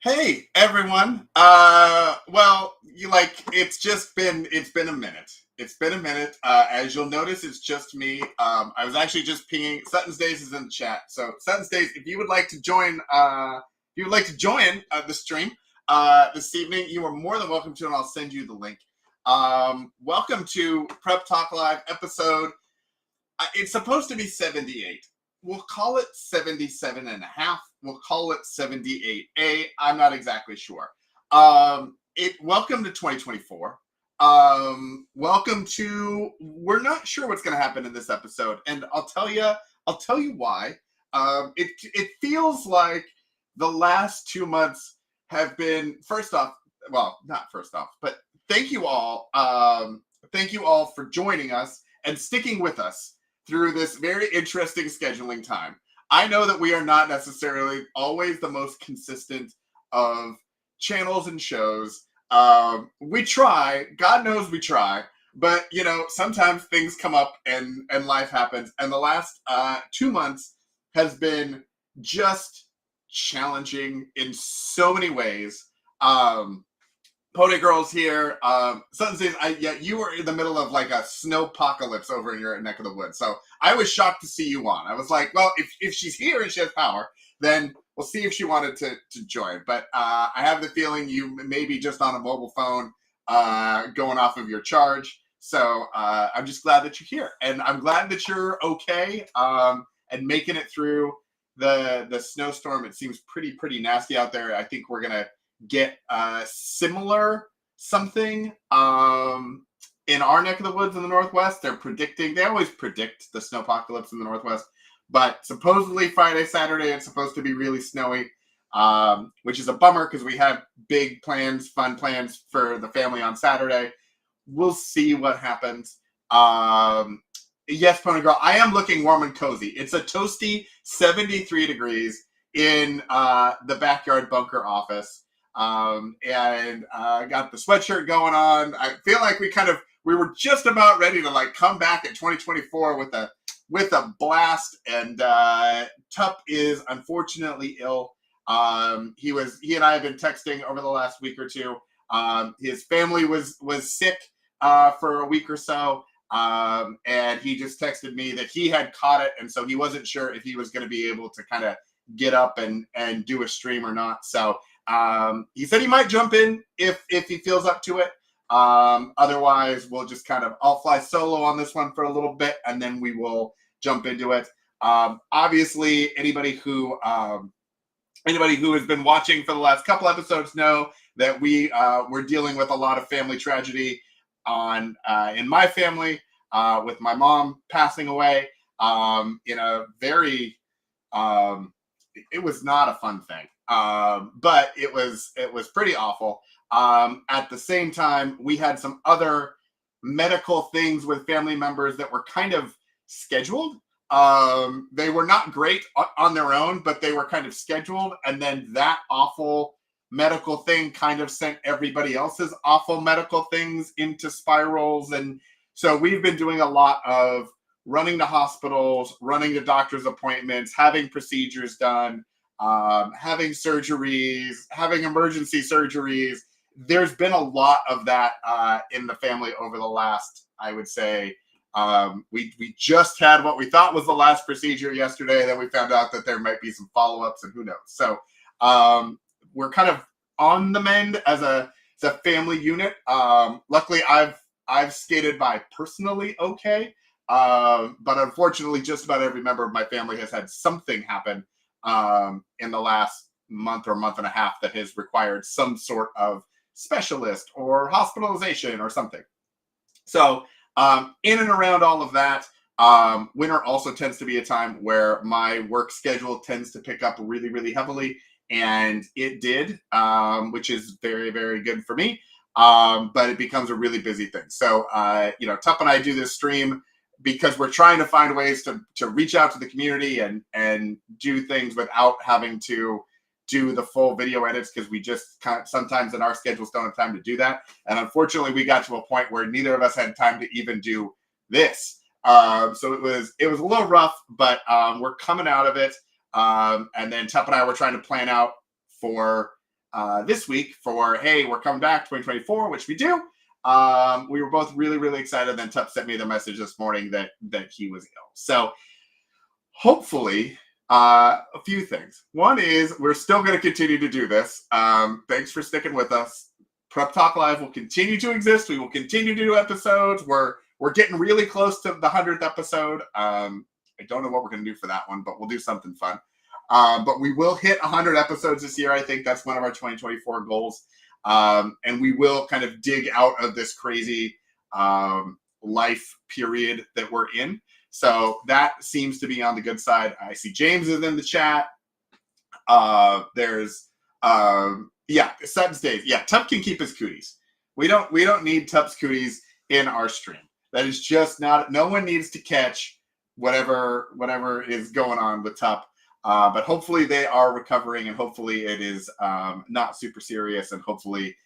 Hey everyone. It's been a minute. It's been a minute. As you'll notice, it's just me. I was actually just pinging. Sutton's Days is in the chat. So Sutton's Days, if you would like to join, the stream this evening, you are more than welcome to, and I'll send you the link. Welcome to Prep Talk Live episode. It's supposed to be 78. We'll call it 77 and a half. We'll call it 78A. I'm not exactly sure. Welcome to 2024. Welcome to, we're not sure what's going to happen in this episode. And I'll tell you why. It feels like the last 2 months have been, not first off, but thank you all. Thank you all for joining us and sticking with us through this very interesting scheduling time. I know that we are not necessarily always the most consistent of channels and shows. We try, God knows we try, but sometimes things come up and life happens. And the last 2 months has been just challenging in so many ways. Pony Girl's here. Sutton says, you were in the middle of like a snowpocalypse over in your neck of the woods. So I was shocked to see you on. I was like, well, if she's here and she has power, then we'll see if she wanted to join. But I have the feeling you may be just on a mobile phone going off of your charge. So I'm just glad that you're here. And I'm glad that you're okay and making it through the snowstorm. It seems pretty nasty out there. I think we're going to get similar something in our neck of the woods in the Northwest. They always predict the snowpocalypse in the Northwest, but supposedly Friday, Saturday, it's supposed to be really snowy, which is a bummer because we have big plans, fun plans for the family on Saturday. We'll see what happens. Yes, Pony Girl, I am looking warm and cozy. It's a toasty 73 degrees in the backyard bunker office. And got the sweatshirt going on. I feel like we were just about ready to come back at 2024 with a blast. And Tup is unfortunately ill. He and I have been texting over the last week or two. His family was sick for a week or so. And he just texted me that he had caught it, and so he wasn't sure if he was going to be able to kind of get up and do a stream or not. So he said he might jump in if he feels up to it. Otherwise, we'll just I'll fly solo on this one for a little bit, and then we will jump into it. Obviously, anybody who has been watching for the last couple episodes know that we're dealing with a lot of family tragedy in my family, with my mom passing away in a very it was not a fun thing. But it was pretty awful. At the same time, we had some other medical things with family members that were kind of scheduled. They were not great on their own, but they were kind of scheduled. And then that awful medical thing kind of sent everybody else's awful medical things into spirals. And so we've been doing a lot of running to hospitals, running to doctor's appointments, having procedures done, having surgeries, having emergency surgeries. There's been a lot of that in the family over the last, I would say, we just had what we thought was the last procedure yesterday. Then we found out that there might be some follow-ups, and who knows. So we're kind of on the mend as a family unit. Luckily, I've skated by personally okay. But unfortunately, just about every member of my family has had something happen in the last month or month and a half that has required some sort of specialist or hospitalization or something. So in and around all of that, winter also tends to be a time where my work schedule tends to pick up really, really heavily. And it did, which is very, very good for me. But it becomes a really busy thing. So, Tup and I do this stream because we're trying to find ways to reach out to the community and do things without having to do the full video edits, because we just sometimes in our schedules don't have time to do that. And unfortunately, we got to a point where neither of us had time to even do this. So it was a little rough, but we're coming out of it. And then Tup and I were trying to plan out for this week for, hey, we're coming back 2024, which we do. We were both really, really excited. Then Tup sent me the message this morning that he was ill. So hopefully, a few things. One is we're still going to continue to do this. Thanks for sticking with us. Prep Talk Live will continue to exist. We will continue to do episodes. We're getting really close to the 100th episode. I don't know what we're going to do for that one, but we'll do something fun. But we will hit 100 episodes this year. I think that's one of our 2024 goals. And we will kind of dig out of this crazy life period that we're in. So that seems to be on the good side. I see James is in the chat. There's Sutton's days. Yeah, Tup can keep his cooties. We don't need Tup's cooties in our stream. That is just not. No one needs to catch whatever is going on with Tup. But hopefully they are recovering, and hopefully it is not super serious, and hopefully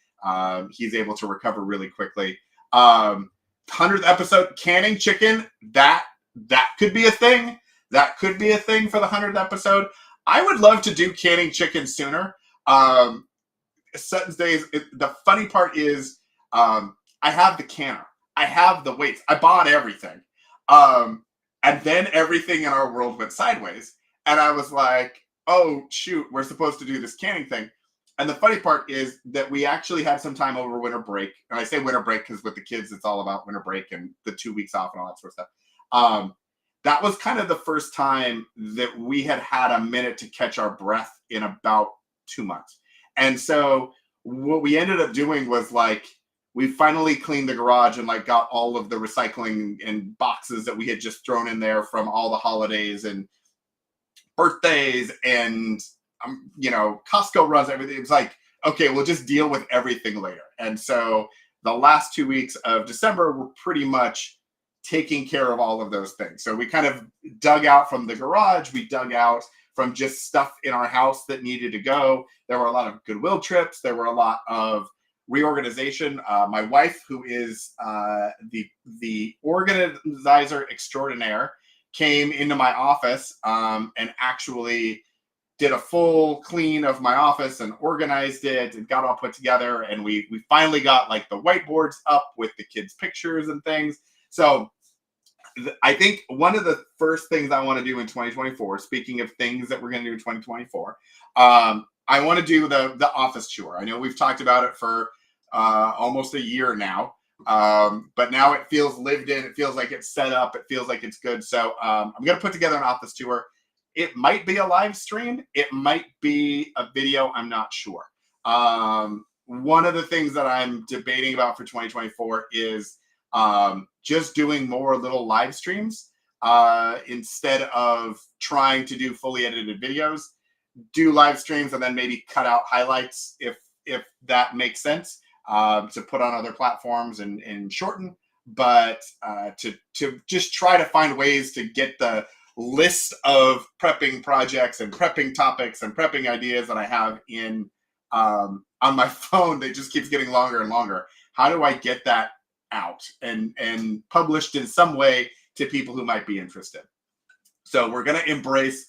he's able to recover really quickly. 100th episode, canning chicken. That could be a thing. That could be a thing for the 100th episode. I would love to do canning chicken sooner. Sutton's days. The funny part is, I have the canner. I have the weights. I bought everything. And then everything in our world went sideways. And I was like, oh, shoot, we're supposed to do this canning thing. And the funny part is that we actually had some time over winter break. And I say winter break because with the kids, it's all about winter break and the 2 weeks off and all that sort of stuff. That was kind of the first time that we had a minute to catch our breath in about 2 months. And so what we ended up doing was we finally cleaned the garage and got all of the recycling and boxes that we had just thrown in there from all the holidays and birthdays and Costco runs, everything. It's okay, we'll just deal with everything later. And so the last 2 weeks of December were pretty much taking care of all of those things. So we kind of dug out from the garage. We dug out from just stuff in our house that needed to go. There were a lot of Goodwill trips. There were a lot of reorganization. My wife, who is the organizer extraordinaire, came into my office and actually did a full clean of my office and organized it and got all put together. And we finally got the whiteboards up with the kids' pictures and things. So I think one of the first things I want to do in 2024, speaking of things that we're going to do in 2024, I want to do the office tour. I know we've talked about it for almost a year now. But now it feels lived in. It feels like it's set up. It feels like it's good. So I'm going to put together an office tour. It might be a live stream. It might be a video. I'm not sure. One of the things that I'm debating about for 2024 is just doing more little live streams instead of trying to do fully edited videos. Do live streams and then maybe cut out highlights if that makes sense. To put on other platforms and shorten, but to just try to find ways to get the list of prepping projects and prepping topics and prepping ideas that I have in on my phone that just keeps getting longer and longer. How do I get that out and published in some way to people who might be interested? So we're going to embrace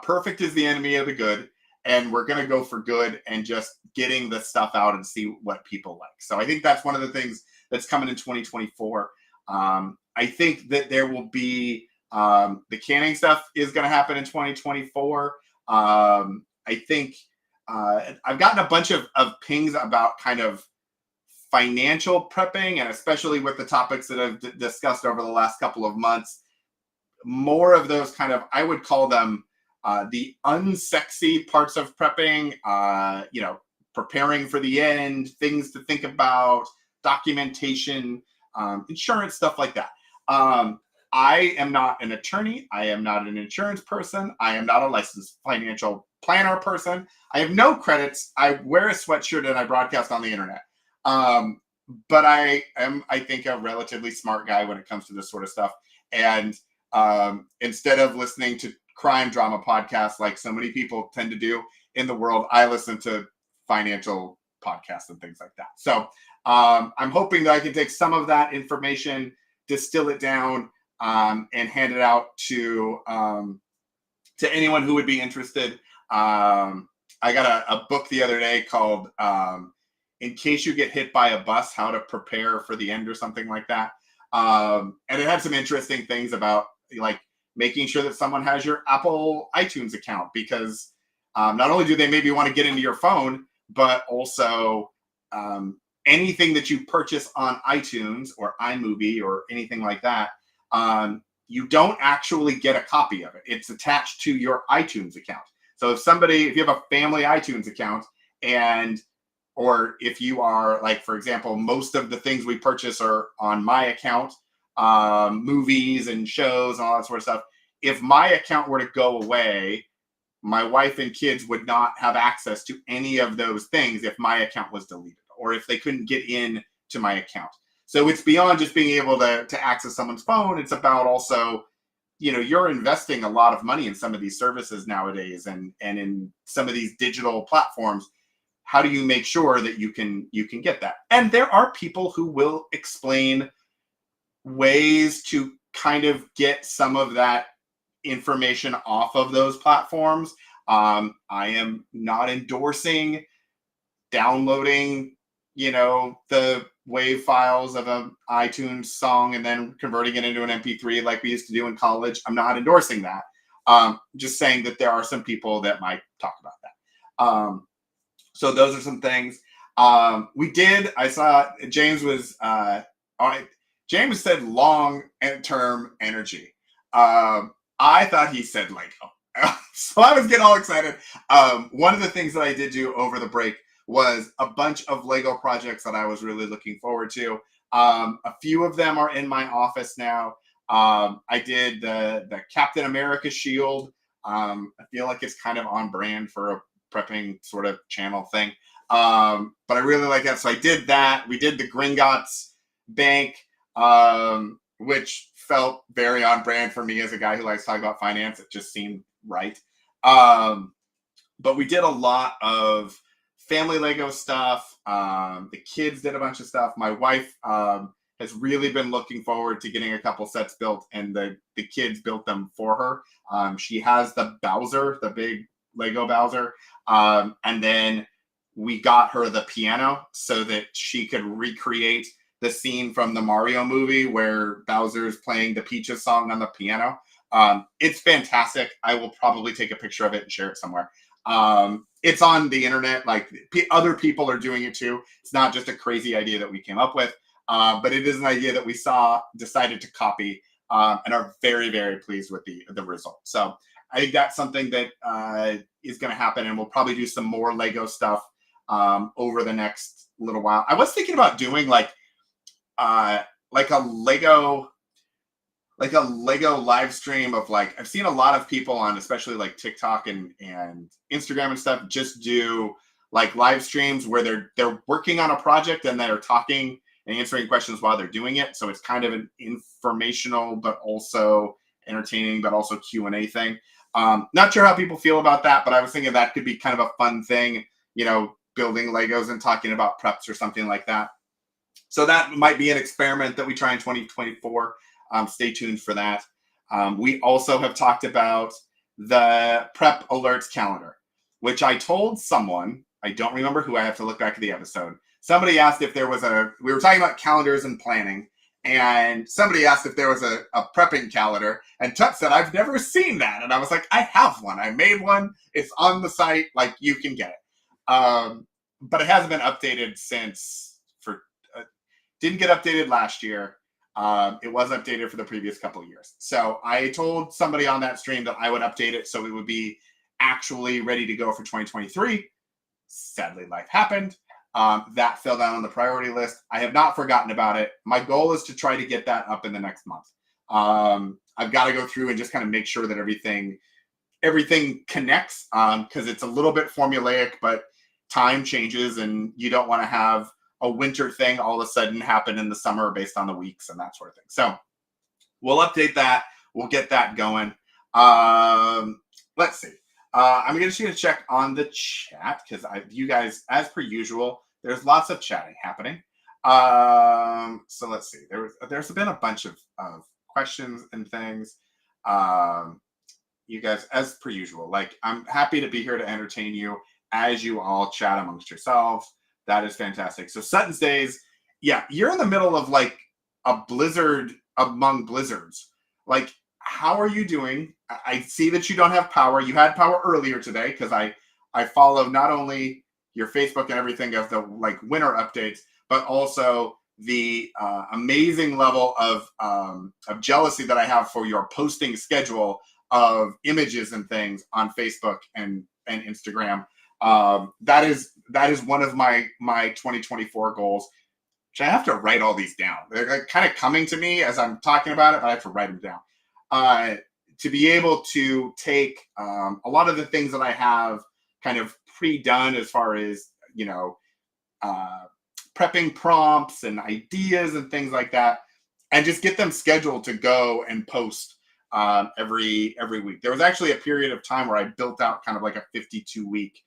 perfect is the enemy of the good. And we're going to go for good and just getting the stuff out and see what people like. So I think that's one of the things that's coming in 2024. I think that there will be the canning stuff is going to happen in 2024. I think I've gotten a bunch of pings about kind of financial prepping, and especially with the topics that I've discussed over the last couple of months, more of those kind of, I would call them the unsexy parts of prepping, preparing for the end, things to think about, documentation, insurance, stuff like that. I am not an attorney. I am not an insurance person. I am not a licensed financial planner person. I have no credits. I wear a sweatshirt and I broadcast on the internet. But I am, I think, a relatively smart guy when it comes to this sort of stuff. And instead of listening to crime drama podcasts like so many people tend to do in the world, I listen to financial podcasts and things like that. So I'm hoping that I can take some of that information, distill it down, and hand it out to anyone who would be interested. I got a book the other day called In Case You Get Hit by a Bus, How to Prepare for the End or something like that. And it had some interesting things about like making sure that someone has your Apple iTunes account, because not only do they maybe want to get into your phone, but also anything that you purchase on iTunes or iMovie or anything like that, you don't actually get a copy of it. It's attached to your iTunes account. So if you have a family iTunes account, or if you are like, for example, most of the things we purchase are on my account, movies and shows and all that sort of stuff. If my account were to go away, my wife and kids would not have access to any of those things if my account was deleted, or if they couldn't get in to my account. So it's beyond just being able to access someone's phone. It's about also, you're investing a lot of money in some of these services nowadays, and in some of these digital platforms. How do you make sure that you can get that? And there are people who will explain ways to kind of get some of that information off of those platforms. I am not endorsing downloading, the WAV files of an iTunes song and then converting it into an MP3 like we used to do in college. I'm not endorsing that. Just saying that there are some people that might talk about that. So those are some things. I saw James was, James said long-term energy. I thought he said Lego. So I was getting all excited. One of the things that I did do over the break was a bunch of Lego projects that I was really looking forward to. A few of them are in my office now. I did the Captain America shield. I feel like it's kind of on brand for a prepping sort of channel thing. But I really like that. So I did that. We did the Gringotts Bank, which felt very on brand for me as a guy who likes talking about finance. It just seemed right. But we did a lot of family Lego stuff. The kids did a bunch of stuff. My wife has really been looking forward to getting a couple sets built, and the kids built them for her. She has the Bowser, the big Lego Bowser. And then we got her the piano so that she could recreate the scene from the Mario movie where Bowser's playing the Peaches song on the piano. It's fantastic. I will probably take a picture of it and share it somewhere. It's on the internet. Like other people are doing it too. It's not just a crazy idea that we came up with, but it is an idea that we decided to copy, and are very, very pleased with the result. So I think that's something that is going to happen, and we'll probably do some more Lego stuff over the next little while. I was thinking about doing like a Lego live stream of I've seen a lot of people on especially like TikTok and Instagram and stuff just do like live streams where they're working on a project and they're talking and answering questions while they're doing it. So it's kind of an informational but also entertaining but also Q&A thing. Not sure how people feel about that, but I was thinking that could be kind of a fun thing, building Legos and talking about preps or something like that. So that might be an experiment that we try in 2024. Stay tuned for that. We also have talked about the prep alerts calendar, which I told someone, I don't remember who, I have to look back at the episode. Somebody asked if there was we were talking about calendars and planning, and somebody asked if there was a prepping calendar, and Tut said, I've never seen that. And I was like, I have one. I made one. It's on the site. Like, you can get it. But it hasn't been updated didn't get updated last year. It was updated for the previous couple of years. So I told somebody on that stream that I would update it so it would be actually ready to go for 2023. Sadly, life happened. That fell down on the priority list. I have not forgotten about it. My goal is to try to get that up in the next month. I've got to go through and just kind of make sure that everything connects, because it's a little bit formulaic, but time changes and you don't want to have a winter thing all of a sudden happen in the summer based on the weeks and that sort of thing. So we'll update that. We'll get that going. Let's see. I'm going to check on the chat because you guys, as per usual, there's lots of chatting happening. So let's see. There's been a bunch of questions and things. You guys, as per usual, I'm happy to be here to entertain you. as you all chat amongst yourselves. That is fantastic. So Sutton's Days, yeah, you're in the middle of like a blizzard among blizzards. Like, how are you doing? I see that you don't have power. You had power earlier today because I follow not only your Facebook and everything of the like winter updates, but also the amazing level of jealousy that I have for your posting schedule of images and things on Facebook and Instagram. That is one of my 2024 goals. Which I have to write all these down. They're like kind of coming to me as I'm talking about it, but I have to write them down. To be able to take a lot of the things that I have kind of pre-done as far as, prepping prompts and ideas and things like that, and just get them scheduled to go and post every week. There was actually a period of time where I built out kind of like a 52-week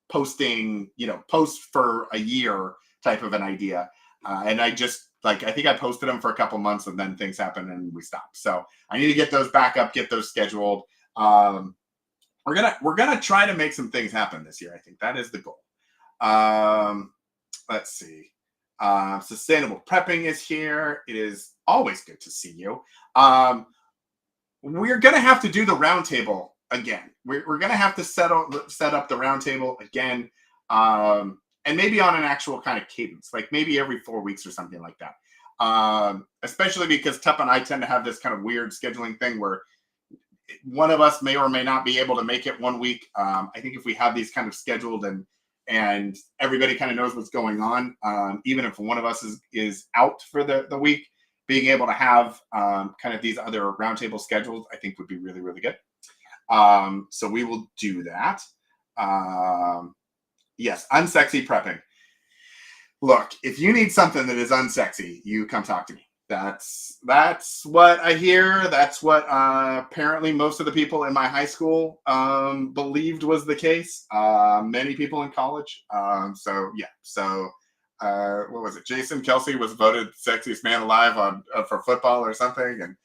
posting, post for a year type of an idea. And I just I think I posted them for a couple months and then things happened and we stopped. So I need to get those back up, get those scheduled. We're gonna try to make some things happen this year. I think that is the goal. Let's see. Sustainable prepping is here. It is always good to see you. We're gonna have to do the roundtable again. We're gonna have to set up the roundtable again. And maybe on an actual kind of cadence, like maybe every 4 weeks or something like that. Especially because Tup and I tend to have this kind of weird scheduling thing where one of us may or may not be able to make it 1 week. I think if we have these kind of scheduled and everybody kind of knows what's going on, even if one of us is out for the week, being able to have kind of these other roundtable schedules, I think would be really, really good. So we will do that. Yes, unsexy prepping. Look, if you need something that is unsexy, you come talk to me. That's what I hear. That's what apparently most of the people in my high school believed was the case. Many people in college. So what was it? Jason Kelsey was voted sexiest man alive for football or something, and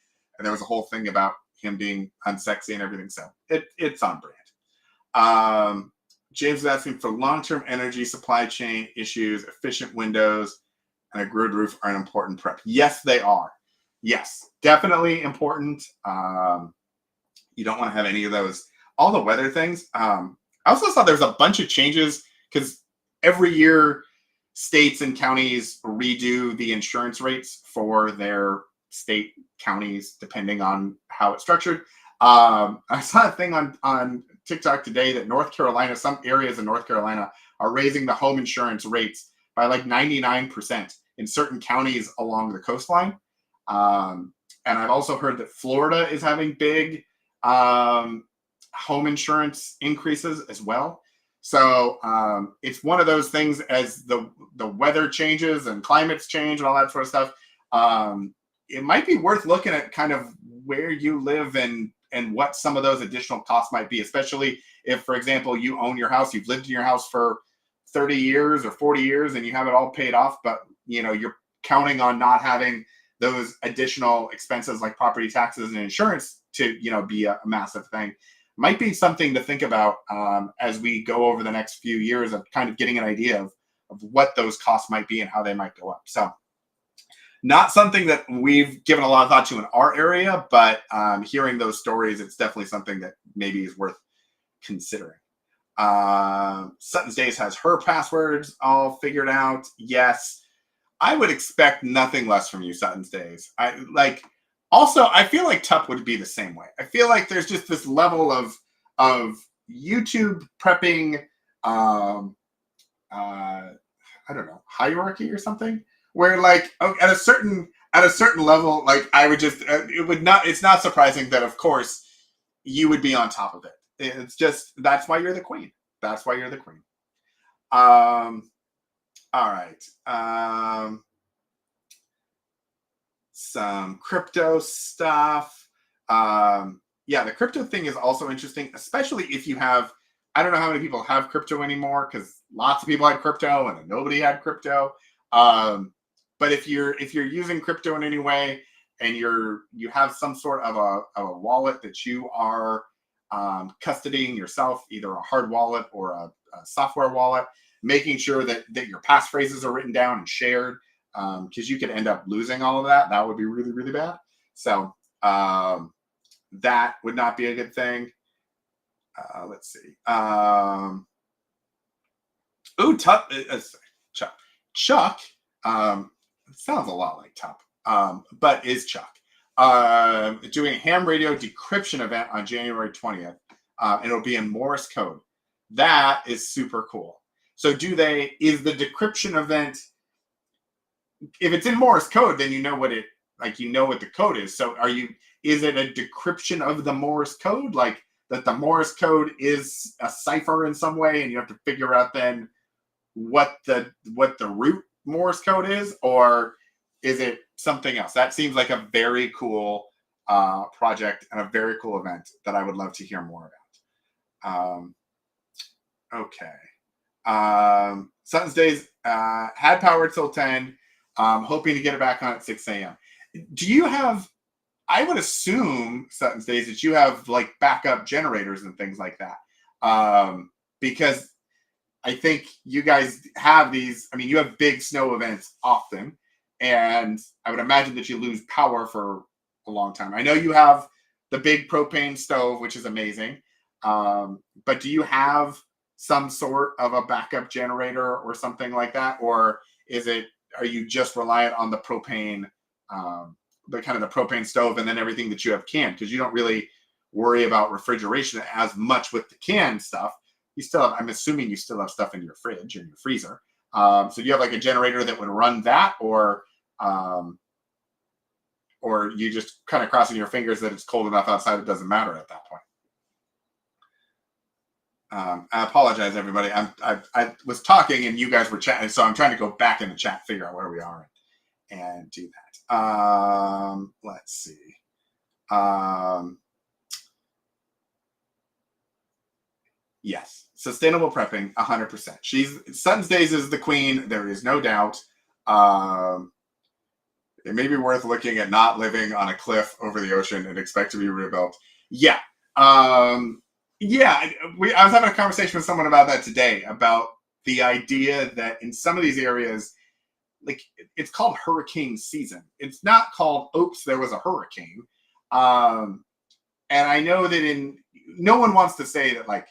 there was a whole thing about him being unsexy and everything. So it's on brand. James is asking for long-term energy supply chain issues, efficient windows, and a grid roof are an important prep. Yes, they are. Yes, definitely important. You don't want to have any of those. All the weather things. I also saw there's a bunch of changes because every year states and counties redo the insurance rates for their state counties, depending on how it's structured. I saw a thing on TikTok today that North Carolina, some areas in North Carolina are raising the home insurance rates by like 99% in certain counties along the coastline. And I've also heard that Florida is having big home insurance increases as well. So it's one of those things as the weather changes and climates change and all that sort of stuff. It might be worth looking at kind of where you live and what some of those additional costs might be, especially if, for example, you own your house, you've lived in your house for 30 years or 40 years and you have it all paid off, but you're counting on not having those additional expenses like property taxes and insurance to, be a massive thing. Might be something to think about as we go over the next few years of kind of getting an idea of what those costs might be and how they might go up. So not something that we've given a lot of thought to in our area, but hearing those stories, it's definitely something that maybe is worth considering. Sutton's Days has her passwords all figured out. Yes, I would expect nothing less from you, Sutton's Days. Also, I feel like Tup would be the same way. I feel like there's just this level of YouTube prepping, I don't know, hierarchy or something, where like at a certain level, like I would just it's not surprising that of course you would be on top of it. It's just that's why you're the queen. That's why you're the queen. All right. Some crypto stuff. Yeah, the crypto thing is also interesting, especially if you have, I don't know how many people have crypto anymore because lots of people had crypto and then nobody had crypto. But if you're using crypto in any way and you have some sort of a wallet that you are custodying yourself, either a hard wallet or a software wallet, making sure that your passphrases are written down and shared, because you could end up losing all of that. That would be really, really bad. So that would not be a good thing. Let's see. Chuck. Sounds a lot like Tup, but is Chuck. Doing a ham radio decryption event on January 20th. And it'll be in Morse code. That is super cool. So is the decryption event, if it's in Morse code, then you know what the code is. So is it a decryption of the Morse code? Like that the Morse code is a cipher in some way and you have to figure out then what the root Morse code is, or is it something else? That seems like a very cool project and a very cool event that I would love to hear more about. Okay. Sutton's Days had power till 10. Hoping to get it back on at 6 a.m. Do you have, I would assume, Sutton's Days, that you have like backup generators and things like that. Because I think you guys have these, I mean, you have big snow events often, and I would imagine that you lose power for a long time. I know you have the big propane stove, which is amazing. But do you have some sort of a backup generator or something like that? Or are you just reliant on the propane, the propane stove and then everything that you have canned? Because you don't really worry about refrigeration as much with the canned stuff. I'm assuming you still have stuff in your fridge and your freezer. So do you have like a generator that would run that, or you just kind of crossing your fingers that it's cold enough outside it doesn't matter at that point? I apologize, everybody. I was talking and you guys were chatting, so I'm trying to go back in the chat, figure out where we are, and do that. Let's see. Yes, sustainable prepping, 100%. Sutton's Days is the queen. There is no doubt. It may be worth looking at not living on a cliff over the ocean and expect to be rebuilt. Yeah. I was having a conversation with someone about that today, about the idea that in some of these areas, like, it's called hurricane season. It's not called, oops, there was a hurricane. And I know that no one wants to say that, like,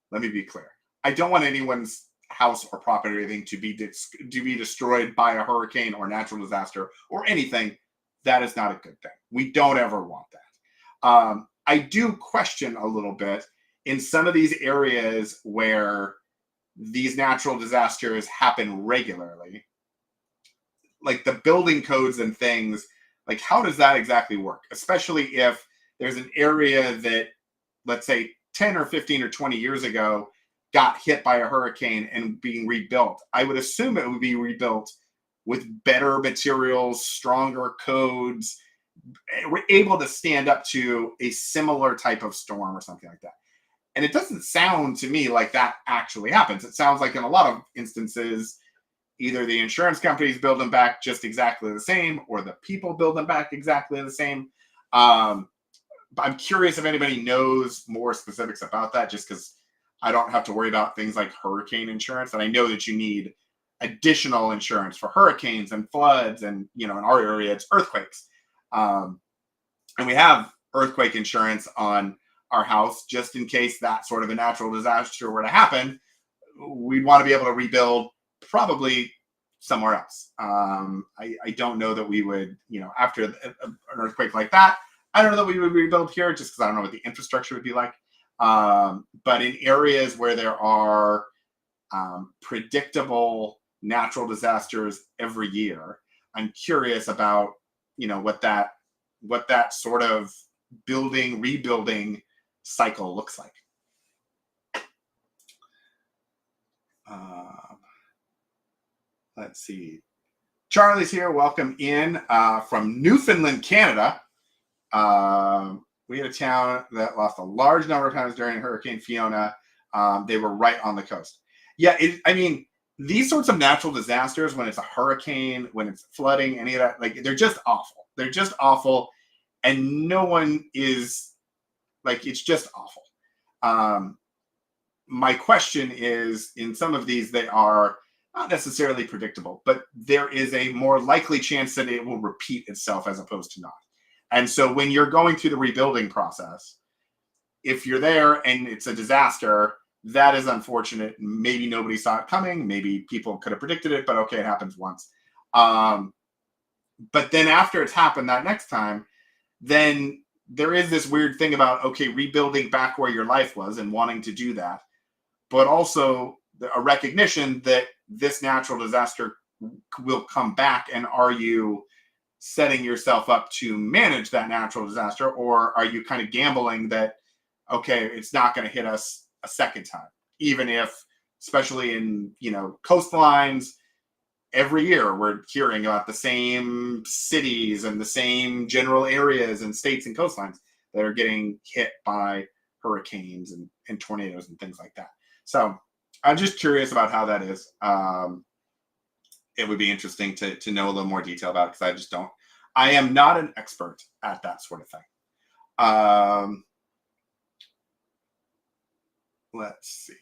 let me be clear. I don't want anyone's house or property or anything to be destroyed by a hurricane or natural disaster or anything. That is not a good thing. We don't ever want that. I do question a little bit in some of these areas where these natural disasters happen regularly, like the building codes and things, like how does that exactly work? Especially if there's an area that, let's say 10 or 15 or 20 years ago got hit by a hurricane and being rebuilt. I would assume it would be rebuilt with better materials, stronger codes, we're able to stand up to a similar type of storm or something like that. And it doesn't sound to me like that actually happens. It sounds like in a lot of instances, either the insurance companies build them back just exactly the same, or the people build them back exactly the same. But I'm curious if anybody knows more specifics about that, just because I don't have to worry about things like hurricane insurance. And I know that you need additional insurance for hurricanes and floods, and, in our area, it's earthquakes. And we have earthquake insurance on our house just in case that sort of a natural disaster were to happen. We'd want to be able to rebuild probably somewhere else. I don't know that we would, after an earthquake like that, I don't know that we would rebuild here, just because I don't know what the infrastructure would be like. But in areas where there are predictable natural disasters every year, I'm curious about, what that sort of rebuilding cycle looks like. Let's see. Charlie's here. Welcome in from Newfoundland, Canada. We had a town that lost a large number of times during Hurricane Fiona. They were right on the coast. Yeah, these sorts of natural disasters, when it's a hurricane, when it's flooding, any of that, like, they're just awful. They're just awful. And no one is, like, it's just awful. My question is, in some of these, they are not necessarily predictable, but there is a more likely chance that it will repeat itself as opposed to not. And so when you're going through the rebuilding process, if you're there and it's a disaster, that is unfortunate. Maybe nobody saw it coming. Maybe people could have predicted it, but okay, it happens once. But then after it's happened that next time, then there is this weird thing about, okay, rebuilding back where your life was and wanting to do that, but also a recognition that this natural disaster will come back. And are you setting yourself up to manage that natural disaster, or are you kind of gambling that, okay, it's not going to hit us a second time, even if, especially in, coastlines, every year we're hearing about the same cities and the same general areas and states and coastlines that are getting hit by hurricanes and tornadoes and things like that. So I'm just curious about how that is. It would be interesting to know a little more detail about it, because I am not an expert at that sort of thing. Let's see.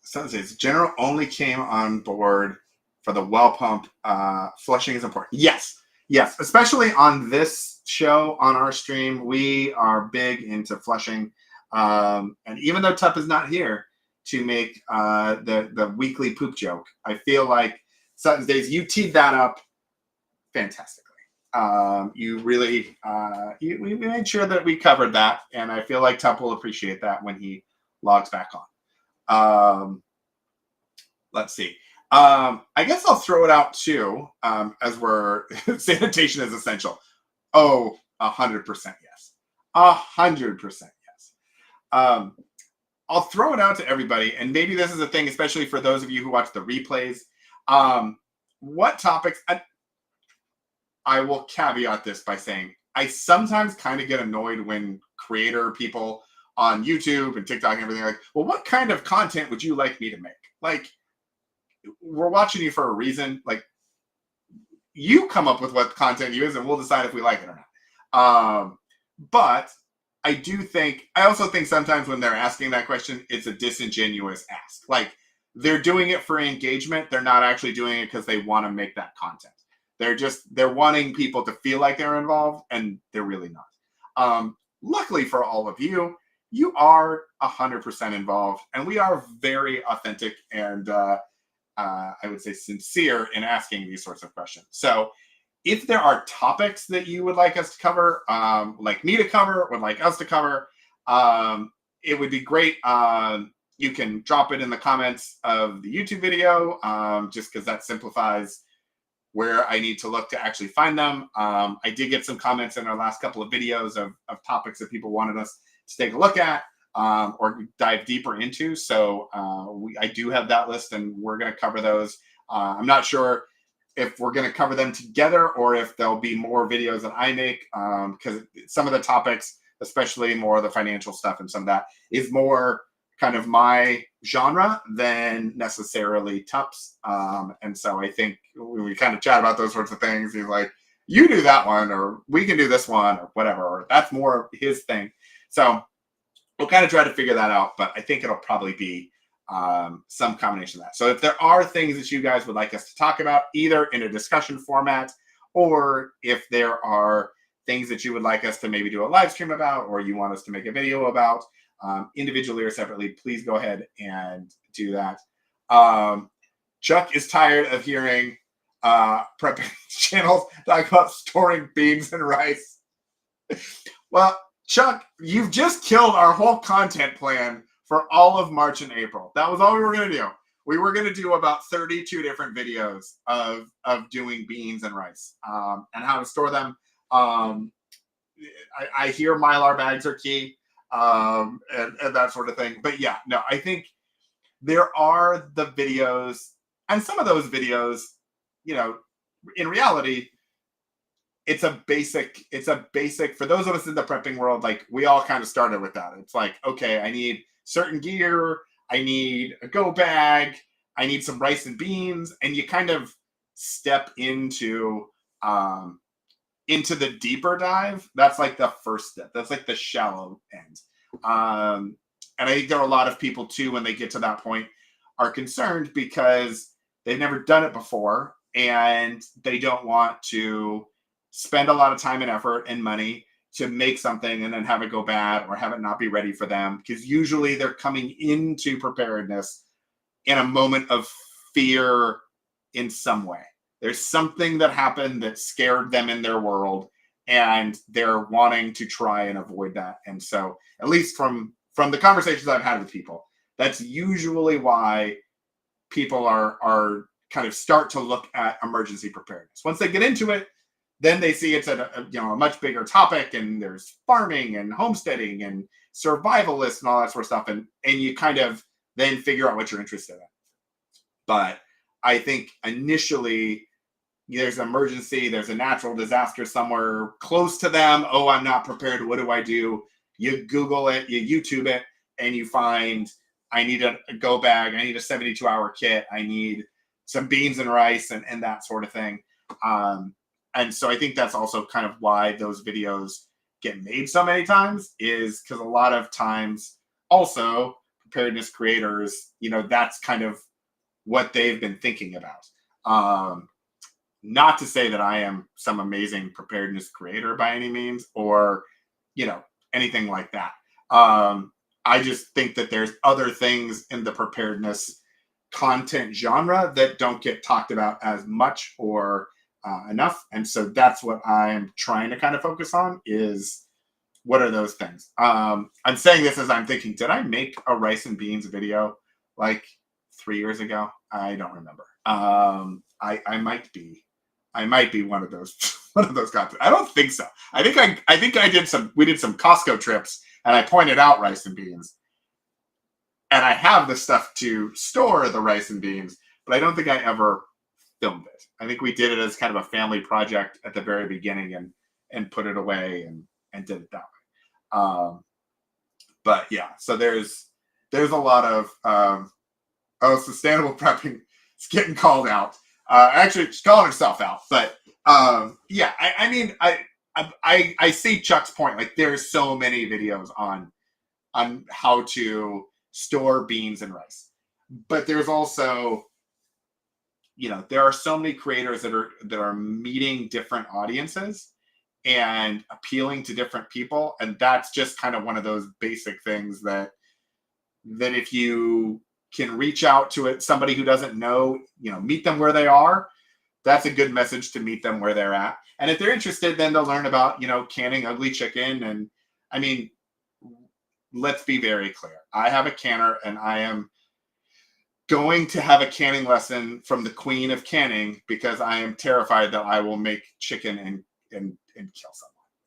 Someone says General only came on board for the well pump. Flushing is important. Yes, especially on this show, on our stream, we are big into flushing. And even though Tup is not here to make the weekly poop joke, I feel like Sutton's Days, you teed that up fantastically. You really, we made sure that we covered that, and I feel like Tup will appreciate that when he logs back on. Let's see. I guess I'll throw it out too, as we're sanitation is essential. Oh, 100% yes. 100% yes. I'll throw it out to everybody, and maybe this is a thing, especially for those of you who watch the replays. What topics? I will caveat this by saying I sometimes kind of get annoyed when creator people on YouTube and TikTok and everything like, well, what kind of content would you like me to make? Like, we're watching you for a reason. Like, you come up with what content you is, and we'll decide if we like it or not. But I also think sometimes when they're asking that question, it's a disingenuous ask. Like, they're doing it for engagement. They're not actually doing it because they want to make that content. They're wanting people to feel like they're involved, and they're really not. Luckily for all of you, you are 100% involved, and we are very authentic and I would say sincere in asking these sorts of questions. So if there are topics that you would like us to cover, like me to cover, would like us to cover, it would be great. You can drop it in the comments of the YouTube video, just because that simplifies where I need to look to actually find them. I did get some comments in our last couple of videos of topics that people wanted us to take a look at or dive deeper into. So I do have that list, and we're going to cover those. I'm not sure if we're going to cover them together or if there'll be more videos that I make, because some of the topics, especially more of the financial stuff and some of that, is more kind of my genre than necessarily Tup's. And so I think we kind of chat about those sorts of things. He's like, you do that one, or we can do this one, or whatever, or that's more his thing. So we'll kind of try to figure that out, but I think it'll probably be some combination of that. So if there are things that you guys would like us to talk about, either in a discussion format, or if there are things that you would like us to maybe do a live stream about, or you want us to make a video about, individually or separately, please go ahead and do that. Chuck is tired of hearing prep channels talk about storing beans and rice. Well, Chuck, you've just killed our whole content plan for all of March and April. That was all we were going to do. We were going to do about 32 different videos of doing beans and rice, and how to store them. I hear Mylar bags are key, and that sort of thing. But yeah, no, I think there are the videos, and some of those videos, in reality, it's a basic for those of us in the prepping world. Like, we all kind of started with that. It's like, okay, I need certain gear, I need a go bag, I need some rice and beans, and you kind of step into the deeper dive, that's like the first step. That's like the shallow end. And I think there are a lot of people too, when they get to that point, are concerned because they've never done it before and they don't want to spend a lot of time and effort and money to make something and then have it go bad or have it not be ready for them. Because usually they're coming into preparedness in a moment of fear in some way. There's something that happened that scared them in their world, and they're wanting to try and avoid that. And so, at least from the conversations I've had with people, that's usually why people are kind of start to look at emergency preparedness. Once they get into it, then they see it's a much bigger topic, and there's farming and homesteading and survivalists and all that sort of stuff, and you kind of then figure out what you're interested in. But I think initially, there's an emergency, there's a natural disaster somewhere close to them. Oh, I'm not prepared. What do I do? You Google it, you YouTube it, and you find, I need a go bag, I need a 72-hour kit, I need some beans and rice and that sort of thing. And so I think that's also kind of why those videos get made so many times, is because a lot of times also preparedness creators, that's kind of what they've been thinking about. Not to say that I am some amazing preparedness creator by any means, or, anything like that. I just think that there's other things in the preparedness content genre that don't get talked about as much or enough. And so that's what I'm trying to kind of focus on, is what are those things? I'm saying this as I'm thinking, did I make a rice and beans video like 3 years ago? I don't remember. I might be one of those content. I don't think so. I think we did some Costco trips, and I pointed out rice and beans. And I have the stuff to store the rice and beans, but I don't think I ever filmed it. I think we did it as kind of a family project at the very beginning and put it away and did it that way. But yeah, so there's a lot of sustainable prepping. It's getting called out. Actually, she's calling herself out. But yeah, I mean, I see Chuck's point. Like, there's so many videos on how to store beans and rice, but there's also, there are so many creators that are meeting different audiences and appealing to different people, and that's just kind of one of those basic things that if you can reach out to somebody who doesn't know, meet them where they are. That's a good message, to meet them where they're at. And if they're interested, then they'll learn about, canning ugly chicken. And I mean, let's be very clear. I have a canner, and I am going to have a canning lesson from the queen of canning, because I am terrified that I will make chicken and kill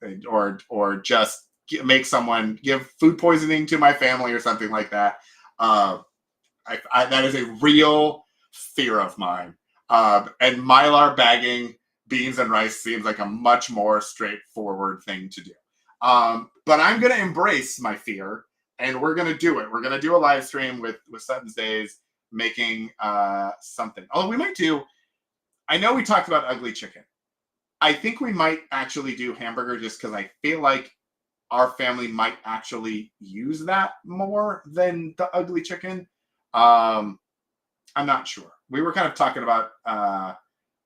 someone, or just make someone give food poisoning to my family or something like that. That is a real fear of mine. And Mylar bagging beans and rice seems like a much more straightforward thing to do. But I'm going to embrace my fear, and we're going to do it. We're going to do a live stream with Sutton's Days, making something. Although we might do, I know we talked about ugly chicken. I think we might actually do hamburger, just because I feel like our family might actually use that more than the ugly chicken. I'm not sure. We were kind of talking about, my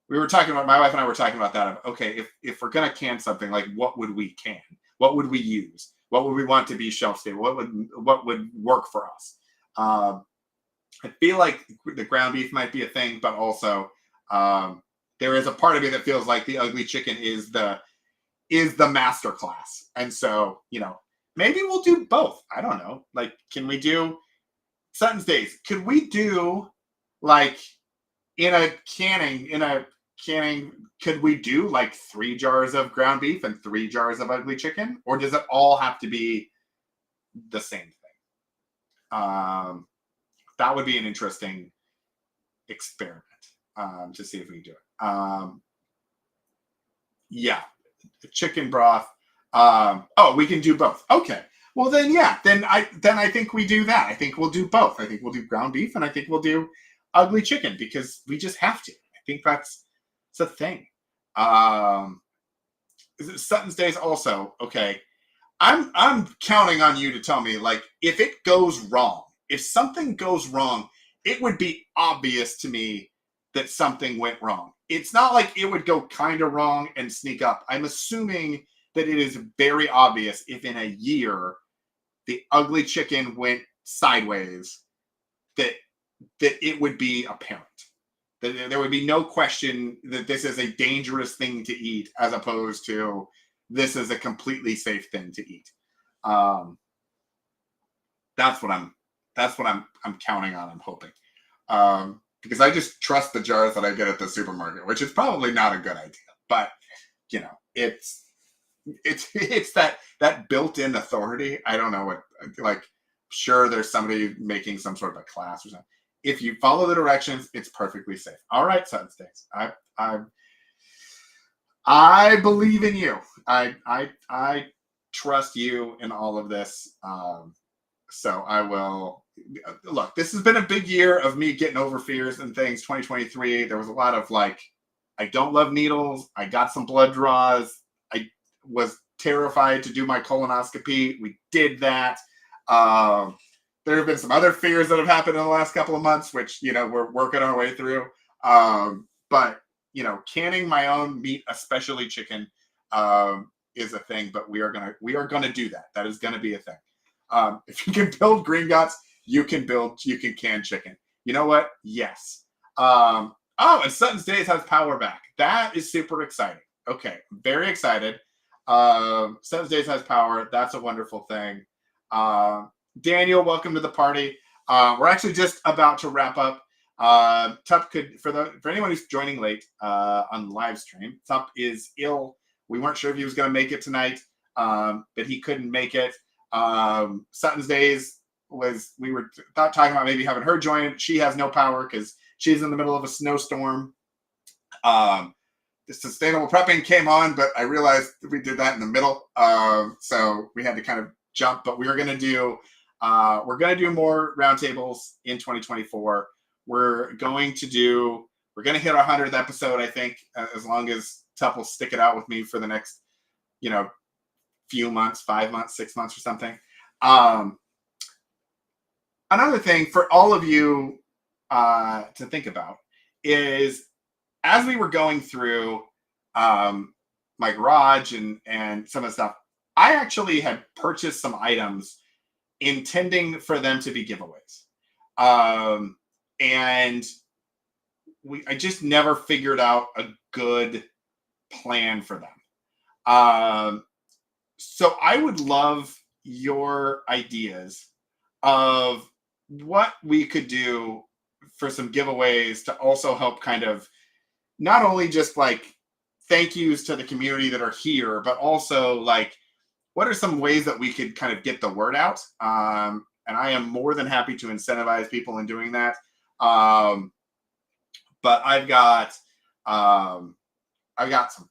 wife and I were talking about that. Okay, if we're going to can something, like, what would we can? What would we use? What would we want to be shelf stable? What would work for us? I feel like the ground beef might be a thing, but also there is a part of me that feels like the ugly chicken is the master class. And so, maybe we'll do both. I don't know. Like, can we do Sutton's Days? Could we do, like, in a canning, could we do like 3 jars of ground beef and 3 jars of ugly chicken? Or does it all have to be the same thing? That would be an interesting experiment, to see if we can do it. Yeah, chicken broth. We can do both. Okay. Well, then, yeah. Then I think we do that. I think we'll do both. I think we'll do ground beef, and I think we'll do ugly chicken, because we just have to. I think It's a thing. Um, Sutton's Days also, okay. I'm counting on you to tell me, like, if it goes wrong, if something goes wrong, it would be obvious to me that something went wrong. It's not like it would go kind of wrong and sneak up. I'm assuming that it is very obvious if in a year the ugly chicken went sideways, that it would be apparent. That there would be no question that this is a dangerous thing to eat, as opposed to this is a completely safe thing to eat. Um, that's what I'm counting on. I'm hoping, because I just trust the jars that I get at the supermarket, which is probably not a good idea. But you know, it's that built-in authority. I don't know what, like. Sure, there's somebody making some sort of a class or something. If you follow the directions, it's perfectly safe. All right, Sutton's Days. I believe in you. I trust you in all of this. So I will look. This has been a big year of me getting over fears and things. 2023. There was a lot of like, I don't love needles. I got some blood draws. I was terrified to do my colonoscopy. We did that. There have been some other fears that have happened in the last couple of months, which, you know, we're working our way through. But, you know, canning my own meat, especially chicken, is a thing, but we are going to do that. That is going to be a thing. If you can build green guts, you can can chicken. You know what? Yes. Oh, and Sutton's Days has power back. That is super exciting. Okay. I'm very excited. Sutton's Days has power. That's a wonderful thing. Daniel, welcome to the party. We're actually just about to wrap up. Tup could, for anyone who's joining late on the live stream, Tup is ill. We weren't sure if he was going to make it tonight, but he couldn't make it. Sutton's Days we were talking about maybe having her join. She has no power because she's in the middle of a snowstorm. The sustainable prepping came on, but I realized we did that in the middle, so we had to kind of jump. But we're going to do more roundtables in 2024. We're going to hit our 100th episode, I think, as long as Tup will stick it out with me for the next, few months, 5 months, 6 months or something. Another thing for all of you to think about is, as we were going through my garage and some of the stuff, I actually had purchased some items intending for them to be giveaways. And I just never figured out a good plan for them. So I would love your ideas of what we could do for some giveaways to also help kind of not only just like thank yous to the community that are here, but also like, what are some ways that we could kind of get the word out? And I am more than happy to incentivize people in doing that. But I've got some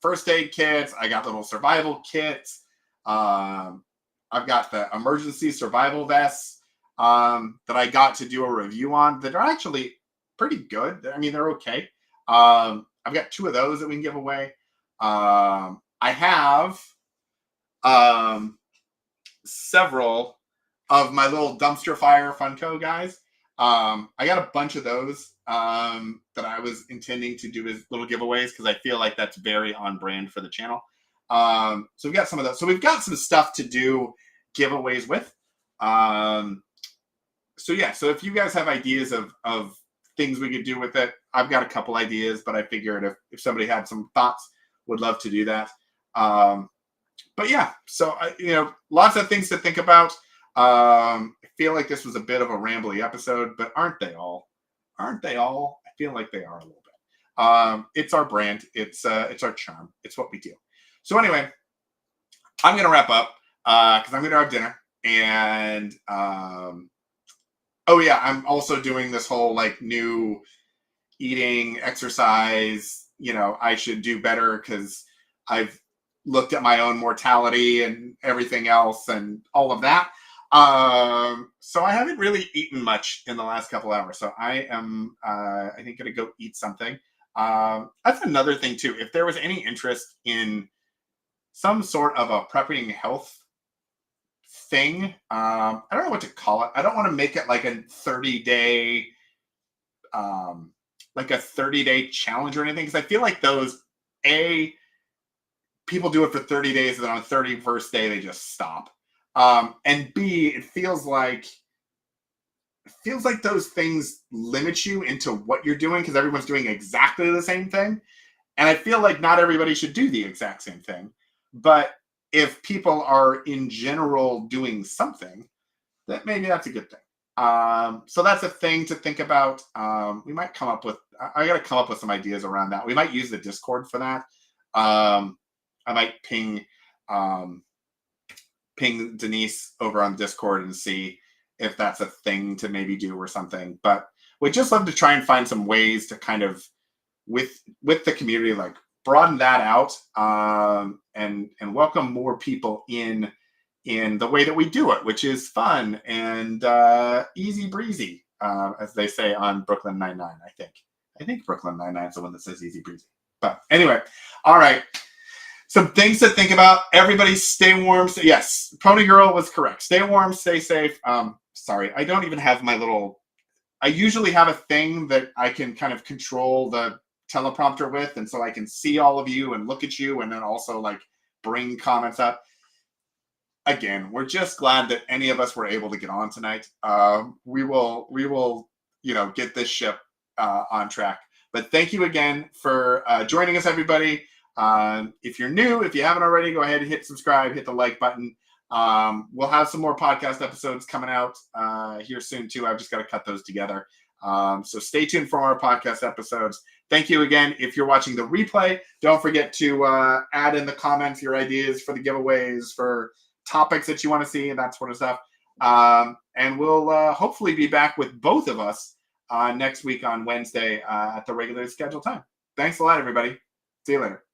first aid kits. I got little survival kits. I've got the emergency survival vests that I got to do a review on that are actually pretty good. I mean, they're okay. I've got 2 of those that we can give away. I have several of my little dumpster fire Funko guys. I got a bunch of those that I was intending to do as little giveaways because I feel like that's very on brand for the channel. So we've got some of those. So we've got some stuff to do giveaways with. So yeah, so if you guys have ideas of things we could do with it, I've got a couple ideas, but I figured if somebody had some thoughts, would love to do that. But yeah, so lots of things to think about. I feel like this was a bit of a rambly episode, but aren't they all? Aren't they all? I feel like they are a little bit. It's our brand. It's our charm. It's what we do. So anyway, I'm gonna wrap up because I'm gonna have dinner. And oh yeah, I'm also doing this whole like new eating exercise. I should do better because I've looked at my own mortality and everything else and all of that. So I haven't really eaten much in the last couple hours. So I am, I think, gonna go eat something. That's another thing too. If there was any interest in some sort of a prepping health thing, I don't know what to call it. I don't want to make it like a 30-day, like a 30-day challenge or anything, because I feel like those, people do it for 30 days and then on the 31st day they just stop. And B, it feels like those things limit you into what you're doing because everyone's doing exactly the same thing. And I feel like not everybody should do the exact same thing. But if people are in general doing something, that maybe that's a good thing. So that's a thing to think about. We might come up with, I got to come up with some ideas around that. We might use the Discord for that. I might ping Denise over on Discord and see if that's a thing to maybe do or something. But we'd just love to try and find some ways to kind of, with the community, like broaden that out, and welcome more people in the way that we do it, which is fun and easy breezy, as they say on Brooklyn Nine-Nine. I think Brooklyn Nine-Nine is the one that says easy breezy. But anyway, all right. Some things to think about. Everybody stay warm. So yes, Pony Girl was correct. Stay warm, stay safe. Sorry, I don't even have my little, I usually have a thing that I can kind of control the teleprompter with, and so I can see all of you and look at you and then also like bring comments up. Again, we're just glad that any of us were able to get on tonight. We will, get this ship on track. But thank you again for joining us, everybody. If you're new, if you haven't already, go ahead and hit subscribe, hit the like button. We'll have some more podcast episodes coming out here soon too. I've just got to cut those together. So stay tuned for our podcast episodes. Thank you again. If you're watching the replay, don't forget to add in the comments your ideas for the giveaways, for topics that you want to see and that sort of stuff. And we'll hopefully be back with both of us next week on Wednesday at the regular scheduled time. Thanks a lot, everybody. See you later.